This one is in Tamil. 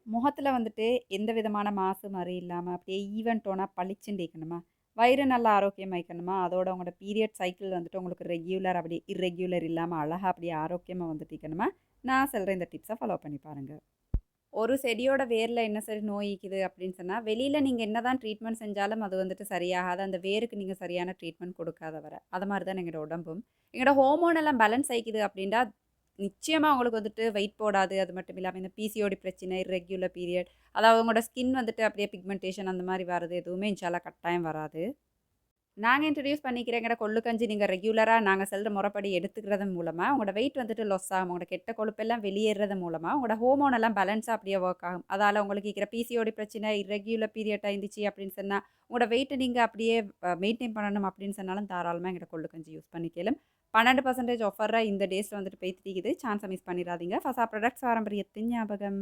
முகத்துல வந்துட்டு எந்த விதமான மாசு மாரி இல்லாம, அப்படியே ஈவன் டோனா பளிச்சுன்னு இருக்கணுமா? வயிறு நல்லா ஆரோக்கியமா இருக்கணுமா? அதோட உங்களோட பீரியட் சைக்கிள் வந்துட்டு உங்களுக்கு ரெகுலர் அப்படி இர்ரெகுலர் இல்லாம அழகா அப்படியே ஆரோக்கியமா வந்துட்டு இருக்கணுமா? நான் சொல்ற இந்த டிப்ஸ ஃபாலோ பண்ணி பாருங்க. ஒரு செடியோட வேர்ல என்ன சரி நோய் இருக்குது அப்படின்னு சொன்னா, வெளியில நீங்க என்னதான் ட்ரீட்மெண்ட் செஞ்சாலும் அது வந்துட்டு சரியாகாது. அந்த வேருக்கு நீங்க சரியான ட்ரீட்மெண்ட் கொடுக்காத வர. அது மாரி தான் எங்களோட உடம்பும். எங்களோட ஹோமோன் எல்லாம் பேலன்ஸ் ஆயிக்குது அப்படின்டா, நிச்சயமா உங்களுக்கு வந்துட்டு வெயிட் போடாது. அது மட்டும் இல்லாம இந்த பிசிஓடி பிரச்சனை, இர்ரெகுலர் பீரியட், அதாவது உங்களோட ஸ்கின் வந்துட்டு அப்படியே பிக்மெண்டேஷன் அந்த மாரி வரது எதுவுமே இன்ஷா அல்லாஹ் கட்டாயம் வராது. நாங்க இன்ட்ரோடியூஸ் பண்ணிக்கிறேங்கிற கொள்ளு கஞ்சி நீங்க ரெகுலரா நாங்க சொல்ற முறைப்படி எடுத்துக்கிறதன் மூலமா, உங்களோட வெயிட் வந்துட்டு லாஸ் ஆகும். உங்களோட கெட்ட கொழுப்பெல்லாம் வெளியேறது மூலமா, உங்களோட ஹோமோன் எல்லாம் பேலன்ஸா அப்படியே வொர்க் ஆகும். அதால உங்களுக்கு இருக்கிற பிசிஓடி பிரச்சனை, இர்ரெகுலர் பீரியட் இருந்துச்சு அப்படின்னு சொன்னா, உங்களோட வெயிட்ட நீங்க அப்படியே மெயின்டெயின் பண்ணணும் அப்படின்னு சொன்னாலும் தாராளமா எங்களோட கொள்ளு கஞ்சி யூஸ் பண்ணிக்கலாம். 12% ஆஃபர்ரா இந்த டேஸ்ல வந்துட்டு போயிட்டு இருக்குது. சான்ஸ மிஸ் பண்ணிறாதீங்க. ஃபசா ப்ராடக்ட்ஸ் பாரம்பரியத்தின் ஞாபகம்.